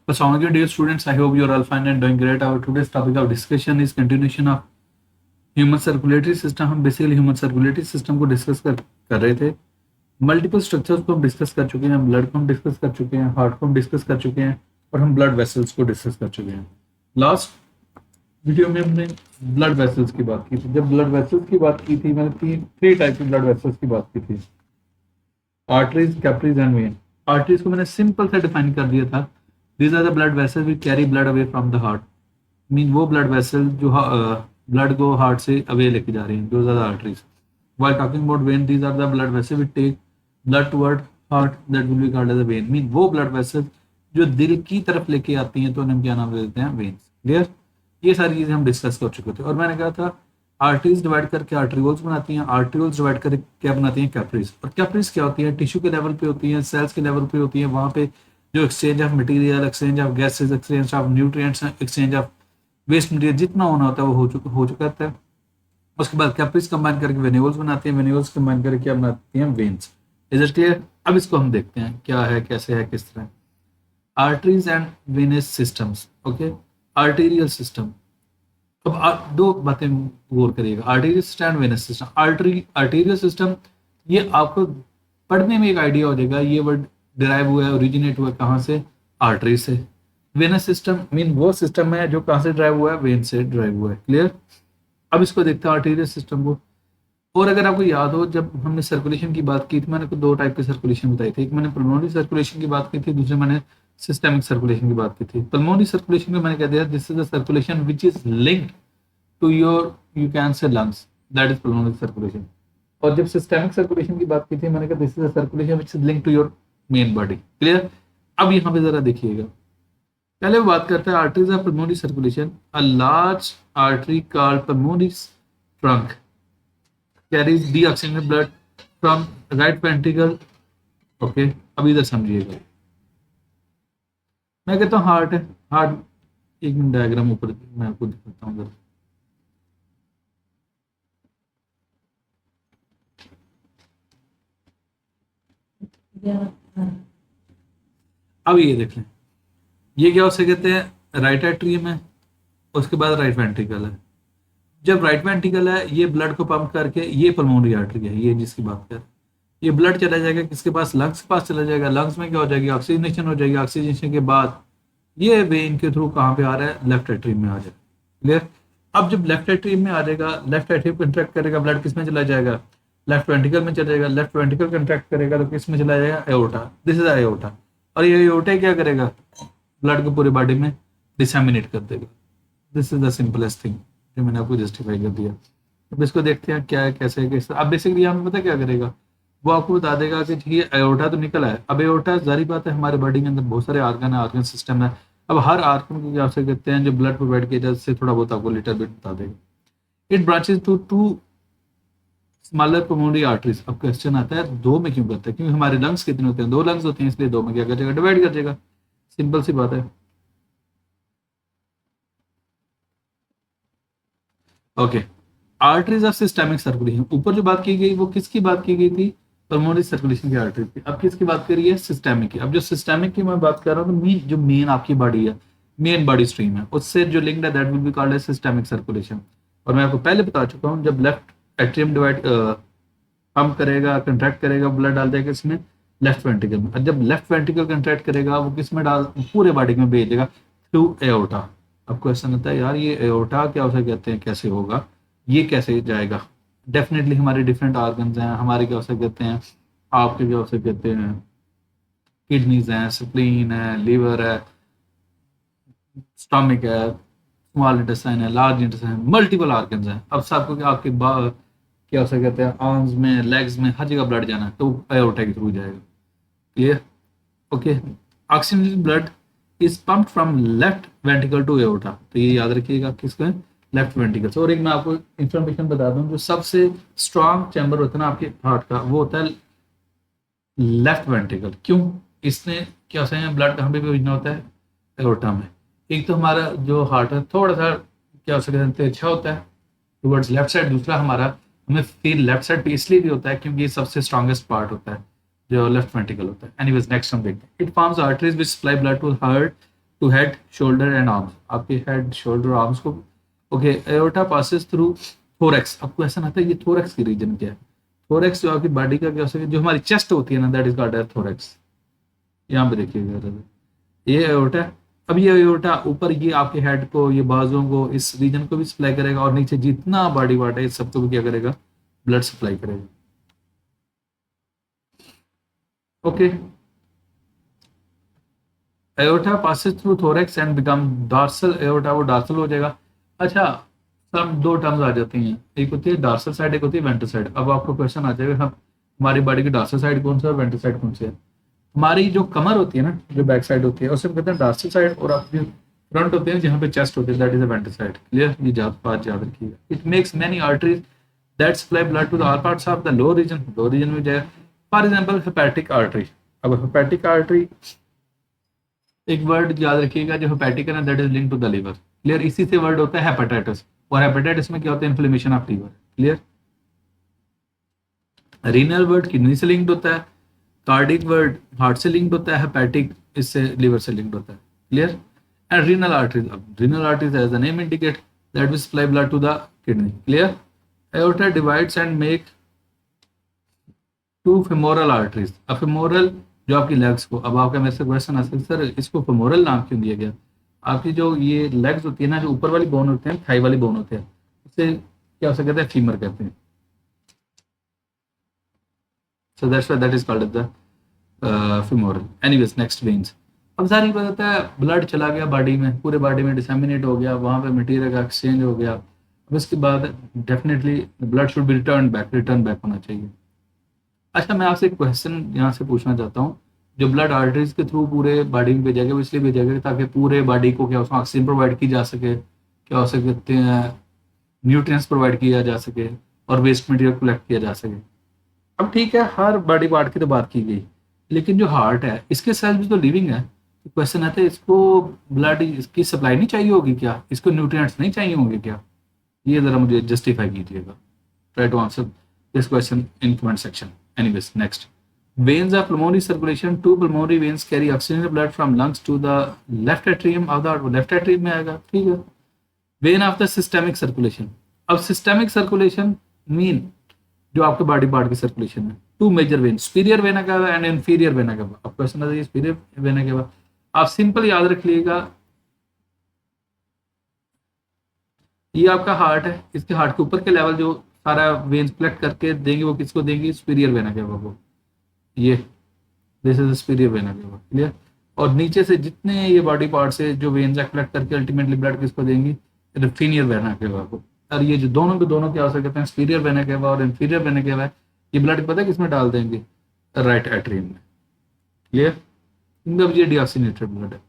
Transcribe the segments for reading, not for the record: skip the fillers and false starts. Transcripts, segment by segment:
Assalamualaikum dear students, I hope you are all fine and doing great. Our today's topic of discussion is continuation of human circulatory system. हम basically human circulatory system को discuss कर रहे थे. Multiple structures को हम discuss कर चुके हैं, ब्लड को हम डिस्कस कर चुके हैं, हार्ट को हम डिस्कस कर चुके हैं और हम ब्लड वेसल्स को डिस्कस कर चुके हैं. लास्ट वीडियो में हमने ब्लड वेसल्स की बात की थी. जब ब्लड वेसल्स की बात की थी मैंने थ्री टाइप की ब्लड वेसल्स की बात की थी, arteries, capillaries and when. Arteries को मैंने सिंपल से डिफाइन कर दिया था. These are the blood vessels which carry blood away from the heart. Mean वो ब्लड वेसल जो ब्लड को हार्ट से अवे लेके जा रही हैं. Those are the arteries. While talking about vein, these are the blood vessels which take blood toward heart, that will be called as a vein. Mean वो blood vessel जो दिल की तरफ लेके आती हैं तो उन्हें क्या नाम देते हैं, वेन्स. क्लियर. ये सारी चीजें हम डिस्कस कर चुके थे और मैंने कहा था आर्टरीज डिवाइड करके आर्ट्रियोल्स बनाती हैं, आर्ट्रियोल्स डिवाइड करके क्या बनाती हैं, कैपिलरीज. और कैपिलरीज क्या होती है, टिश्यू के लेवल पे होती हैं, सेल्स के लेवल पे होती हैं. वहां पे जो exchange of material, exchange of gases, exchange of nutrients, exchange of waste material जितना होना होता है वो हो चुका है. उसके बाद कैपिलरीज कंबाइन करके वेन्यूल्स बनाती हैं, वेन्यूल्स कंबाइन करके क्या बनाती हैं, वेन्स. Is it clear. अब इसको हम देखते हैं क्या है, कैसे है, किस तरह. Arteries and venous systems. Okay, arterial system. अब दो बातें गौर करिएगा, arterial system and venous system. Arterial system ये आपको पढ़ने में एक आइडिया हो जाएगा. ये वर्ड डिराइव हुआ है, ओरिजिनेट हुआ है कहाँ से, आर्टरी से. वेनस सिस्टम मीन वो सिस्टम है जो कहाँ से ड्राइव हुआ है, वेन से ड्राइव हुआ है. क्लियर. अब इसको देखते हैं आर्टेरियल सिस्टम को. और अगर आपको याद हो जब हमने सर्कुलेशन की बात की थी मैंने दो टाइप की सर्कुलेशन बताई थी. एक मैंने पल्मोनरी सर्कुलेशन की बात की थी, दूसरे मैंने सिस्टेमिक सर्कुलेशन की बात की थी. पल्मोनरी सर्कुलेशन में मैंने कह दिया this is the circulation which is linked to your, you can say, lungs. That is pulmonary circulation. और जब सिस्टेमिक सर्कुलेशन की बात की थी मैंने कहा this is the circulation which is linked to your main body. Clear. अब यहाँ पे जरा देखिएगा, पहले वो बात करते हैं arteries of pulmonary circulation. A large artery called pulmonary trunk carries deoxygenated blood from right ventricle. Okay, अब इधर समझिएगा. मैं कहता हूँ हार्ट है, हार्ट. एक मिनट डायग्राम ऊपर मैं आपको दिखाता हूँ. अब ये देख लें, ये क्या उसे कहते हैं, राइट एट्रियम है, उसके बाद राइट वेंट्रिकल है. जब राइट वेंट्रिकल है ये ब्लड को पंप करके, ये पल्मोनरी आर्टरी है ये जिसकी बात कर, ये ब्लड चला जाएगा किसके पास, लंग्स के पास चला जाएगा. लंग्स में क्या हो जाएगी, ऑक्सीजनेशन हो जाएगी. ऑक्सीजनेशन के बाद ये वेन के थ्रू कहाँ पे आ रहा है, लेफ्ट एट्रियम में आ जाएगा. क्लियर. अब जब लेफ्ट एट्रियम में आ जाएगा, लेफ्ट एट्रियम कंट्रैक्ट करेगा, ब्लड किस में चला जाएगा, लेफ्ट वेंट्रिकल में चला जाएगा. लेफ्ट वेंट्रिकल कंट्रैक्ट करेगा तो किस में चला जाएगा, एओर्टा. This is aorta. और ये एओर्टा क्या करेगा, ब्लड को पूरे बॉडी में डिसेमिनेट कर देगा. This is the simplest thing जो मैंने आपको जस्टिफाई कर दिया. अब इसको देखते हैं क्या है, कैसे है, कैसे. अब बेसिकली यहाँ पे पता क्या करेगा, वो आपको बता देगा कि ये एओर्टा तो निकला है. अब एओर्टा जारी बात है हमारे बॉडी के अंदर बहुत सारे आर्गन है, आर्गन सिस्टम है. अब हर आर्गन को क्या कहते हैं, जो ब्लड प्रोवाइड किया जाए उससे थोड़ा बहुत आपको लिटिल बिट बता देगा. It branches to two smaller pulmonary arteries. अब क्वेश्चन आता है दो में क्यों करता है, क्योंकि हमारे लंग्स कितने होते हैं, दो लंग्स होते हैं, इसलिए दो में क्या कर जाएगा, डिवाइड कर जाएगा. सिंपल सी बात है. Okay, arteries of systemic circulation. ऊपर जो बात की गई वो किसकी बात की गई थी, पल्मोनरी सर्कुलेशन की आर्टरी की. अब किसकी बात करी है, सिस्टेमिक की. अब जो सिस्टेमिक की मैं बात कर रहा हूँ तो जो मेन आपकी बॉडी है, मेन बॉडी स्ट्रीम है, उससे जो लिंक्ड है that will be called as systemic circulation. और मैं आपको पहले बता चुका हूँ जब लेफ्ट एट्रियम डिवाइड पंप करेगा, कंट्रैक्ट करेगा, ब्लड डाल देगा इसमें, लेफ्ट वेंट्रिकल में. और जब लेफ्ट वेंट्रिकल कंट्रैक्ट करेगा वो किस में डाल, पूरे बॉडी में भेजेगा थ्रू एओर्टा. अब क्वेश्चन आता है यार ये एओर्टा क्या उसे कहते हैं, कैसे होगा, ये कैसे जाएगा. डेफिनेटली हमारे डिफरेंट ऑर्गन्स हैं, हमारे क्या उसे कहते हैं, आपके क्या उसे कहते हैं, किडनीज हैं, स्प्लीन है, लीवर है, स्टमक है, स्मॉल इंटेस्टाइन है, लार्ज इंटेस्टाइन, मल्टीपल ऑर्गन्स हैं. अब सबको आपके क्या उसे कहते हैं, आर्म्स में, लेग्स में, हर जगह ब्लड जाना है तो एओर्टा के थ्रू जाएगा. Clear. Okay, oxygen blood is pumped from left ventricle to aorta. तो ये याद रखिएगा किसको है, लेफ्ट वेंट्रिकल से. और एक मैं आपको इंफॉर्मेशन बता दूं, जो सबसे स्ट्रॉन्ग चैम्बर होता है ना आपके हार्ट का, वो होता है लेफ्ट वेंट्रिकल. क्यों, इसने क्या होता है, ब्लड कहाँ पे भेजना होता है, एओर्टा में. एक तो हमारा जो हार्ट है थोड़ा सा क्या हो सकते हैं तिरछा होता है टुवर्ड्स लेफ्ट साइड. दूसरा हमारा हमें फील लेफ्ट साइड पे इसलिए भी होता है क्योंकि ये सबसे स्ट्रॉन्गेस्ट पार्ट होता है जो लेफ्ट वेंट्रिकल होता है. एनीवेज नेक्स्ट हम देखते हैं. It forms arteries which supply blood to heart to head shoulder and arms, आपके हेड शोल्डर आर्म्स को। Okay, aorta passes through thorax. अब क्वेश्चन आता है ये थोरेक्स की रीजन क्या है? थोरेक्स जो आपकी बॉडी का क्या हो सके, जो हमारी चेस्ट होती है ना, that is called as thorax. यहाँ पे देखिएगा, ये एओर्टा है। अब ये एओर्टा ऊपर ये आपके हेड को, ये बाजुओं को, इस रीजन को भी सप्लाई करेगा, और नीचे जितना बॉडी पार्ट है इस सबको भी क्या करेगा, ब्लड सप्लाई करेगा। Okay, aorta passes through thorax and become dorsal aorta, वो डार्सल हो जाएगा। अच्छा, सब दो टर्म्स आ जाती हैं, एक होती है डार्सल साइड, एक होती है वेंट्रल साइड। अब आपको क्वेश्चन आ जाएगा, हम हमारी बॉडी की डार्सल साइड कौन सा है और वेंट्रल साइड कौन सी है? हमारी जो कमर होती है ना, जो बैक साइड होती है, उसे हम कहते हैं डार्सल साइड, और आपकी फ्रंट होते हैं जहाँ पे चेस्ट होती है, that is the ventral side. Clear? ये बात याद रखिएगा। It makes many arteries that supply blood to the all parts of the lower region, lower region में जाएगा। For example hepatic artery. अब हेपेटिक आर्टरी, एक वर्ड याद रखिएगा, जो हेपेटिक है ना, that is link to the liver. Clear? इसी से वर्ड होता है हेपेटाइटिस, और हेपेटाइटिस में क्या होता है, inflammation of liver. Clear? Renal word kidney से लिंक्ड होता है, कार्डिक वर्ड हार्ट से लिंक्ड होता है, हेपेटिक इससे लिवर से लिंक्ड होता है। क्लियर? एंड रीनल आर्टरीज, अब renal arteries as the name indicate that will supply blood to the kidney. Clear? Aorta divides and make two femoral arteries. अब femoral जो आपकी लेग्स को, अब आपका मेरे से क्वेश्चन आ सकता है, सर इसको फेमोरल नाम क्यों दिया गया? आपकी जो ये लेग्स होती है ना, जो ऊपर वाली बोन होते हैं, थाई वाली बोन होते हैं, उसे क्या हो सकता है, फीमर कहते हैं। So that's why that is called as the femoral. Anyways, next veins. अब सारी बात होता है, ब्लड चला गया बॉडी में, पूरे बॉडी में डिसेमिनेट हो गया, वहाँ पे मटेरियल का एक्सचेंज हो गया। अब इसके बाद definitely blood should be return back होना चाहिए। अच्छा, मैं आपसे एक क्वेश्चन यहाँ से पूछना चाहता हूँ, जो ब्लड आर्टरीज के थ्रू पूरे बॉडी में भेजा गया, वो इसलिए भेजा गया ताकि पूरे बॉडी को क्या उसमें ऑक्सीजन प्रोवाइड की जा सके, क्या हो सकते हैं, न्यूट्रिएंट्स प्रोवाइड किया जा सके, और वेस्ट मटेरियल कलेक्ट किया जा सके। अब ठीक है, हर बॉडी पार्ट की तो बात की गई, लेकिन जो हार्ट है, इसके सेल्स भी तो लिविंग है। तो क्वेश्चन आता है, इसको ब्लड इसकी सप्लाई नहीं चाहिए होगी क्या? इसको न्यूट्रिएंट्स नहीं चाहिए होंगे क्या? ये जरा मुझे जस्टिफाई कीजिएगा। Try to answer this question in comment section. Anyways, next, veins of pulmonary circulation, two pulmonary veins carry oxygen blood from lungs to the left atrium of the left atrium में आएगा। ठीक है। Vein of the systemic circulation. अब systemic circulation mean जो आपके body part की circulation है, two major vein, superior vena cava and inferior vena cava. अब क्वेश्चन आता है सुपीरियर वेना केवा, आप सिंपल याद रख लीजिएगा, ये आपका हार्ट है, इसके हार्ट के ऊपर के लेवल जो सारा वेन्स कलेक्ट करके देंगे, वो किसको देंगी, सुपीरियर वेना केवा को। ये this is superior vena cava. Clear? और नीचे से जितने ये बॉडी पार्ट से जो वेन्स कलेक्ट करके अल्टीमेटली ब्लड किसको देंगी, इंफीरियर वेना केवा को। और ये जो दोनों के दोनों क्या हो सकते हैं, सुपीरियर वेना केवा और इंफीरियर वेना केवा, ये ब्लड पता है किसमें डाल देंगे, राइट एट्रियम में। क्लियर? इनका ये डीऑक्सीनेटेड ब्लड है।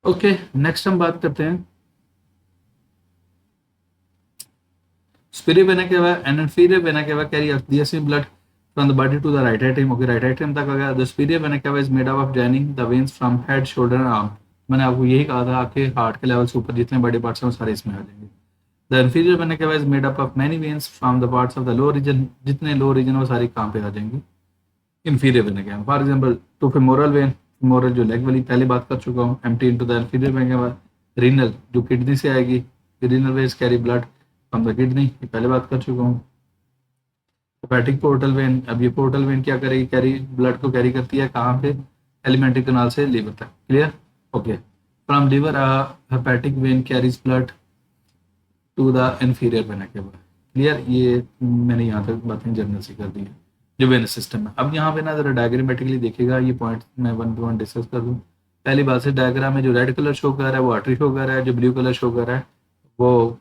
ओके, नेक्स्ट हम बात करते हैं superior vena cava and inferior vena cava carry oxygen blood from the body to the right atrium। Okay, right atrium तक आ गया। The superior vena cava is made up of joining the veins from head, shoulder and arm। मैंने आपको यही कहा था, आपके heart के level से ऊपर जितने बॉडी पार्ट्स हैं वो सारे इसमें आ जाएंगे। The inferior vena cava is made up of many veins from the parts of the lower region। जितने लोअर रीजन वो सारी कहाँ पे आ जाएंगी, inferior vena cava। For example to femoral vein, femoral जो लेग वाली पहले बात कर चुका हूँ, empty into the inferior vena cava। renal जो किडनी से आएगी, renal veins carry blood from the kidney, ये पहले बात कर चुका हूँ। हेपेटिक पोर्टल वेन, अब ये पोर्टल वेन क्या करेगी, कैरी ब्लड को कैरी करती है कहाँ पे, एलिमेंट्री कैनाल से लीवर तक। Clear? Okay, from liver hepatic vein carries blood to the inferior vena cava. Clear? ये मैंने यहाँ तक बातें जनरल से कर दी है जो वेनस सिस्टम है। अब यहाँ पे ना जरा डायग्रामेटिकली देखिएगा, ये पॉइंट मैं वन टू वन डिस्कस कर दूँ। पहली बात से, डायग्राम में जो रेड कलर शो कर रहा है वो आर्टरी शो कर रहा है, जो ब्लू कलर शो कर रहा है वो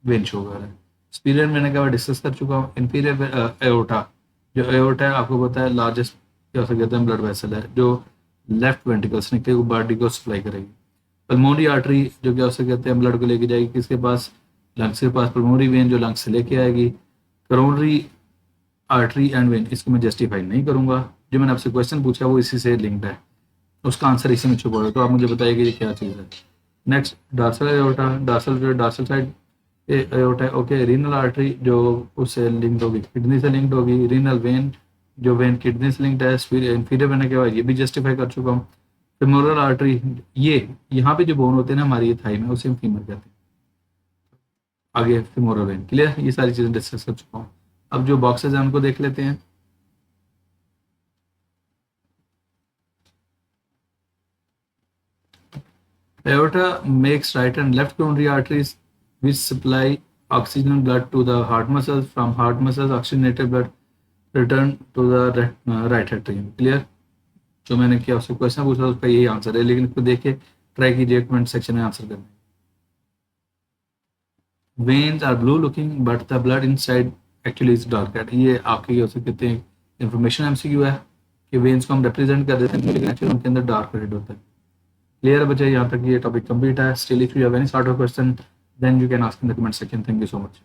वेन शो कर रहा है। सुपीरियर वेना केवा डिस्कस कर चुका हूँ। इंफीरियर एओर्टा, जो एओर्टा है आपको पता है लार्जेस्ट क्या हो सकता है ब्लड वेसल है, जो लेफ्ट वेंट्रिकल से निकले बॉडी को सप्लाई करेगी। पल्मोनरी आर्टरी जो क्या हो सकते हैं, ब्लड को लेके जाएगी किसके पास, लंग्स के पास। पल्मोनरी वेन जो लंग्स से लेके आएगी। करोनरी आर्टरी एंड वेन, इसको मैं जस्टिफाई नहीं करूंगा, जो मैंने आपसे क्वेश्चन पूछा वो इसी से लिंक्ड है, उसका आंसर इसी में छुपा है, तो आप मुझे बताइए कि ये क्या चीज़ है। Next, dorsal aorta, dorsal side aorta, okay, renal artery जो उससे लिंक्ड होगी, किडनी से लिंक्ड होगी, रीनल वेन जो वेन किडनी से लिंक्ड है, इंफीरियर वेना के बाद ये भी जस्टिफाई कर चुका हूँ। फेमोरल आर्टरी, ये यहाँ पे जो बोन होते हैं ना हमारी थाई में, उसे हम फीमर कहते हैं। आगे फेमोरल वेन, क्लियर, ये सारी चीजें डिस्कस कर चुका हूँ। अब जो बॉक्सेज हैं उनको देख लेते हैं। Aorta makes right and left coronary arteries which supply oxygen blood to the heart muscles. From heart muscles, oxygenated blood return to the right atrium. Clear? जो मैंने किया उससे क्वेश्चन पूछा उसका यही आंसर है, लेकिन इसको देख के ट्राई कीजिए कमेंट सेक्शन में आंसर करना। Veins are blue looking but the blood inside actually is dark red. ये आपके हो सकते हैं इंफॉर्मेशन एमसीक्यू है कि वेन्स को हम रिप्रेजेंट कर देते हैं लेकिन एक्चुअली उनके अंदर डार्क रेड होता है। क्लियर है बच्चे, यहाँ तक ये टॉपिक कंप्लीट है। Still if you have any sort of question then you can ask in the comment section. Thank you so much.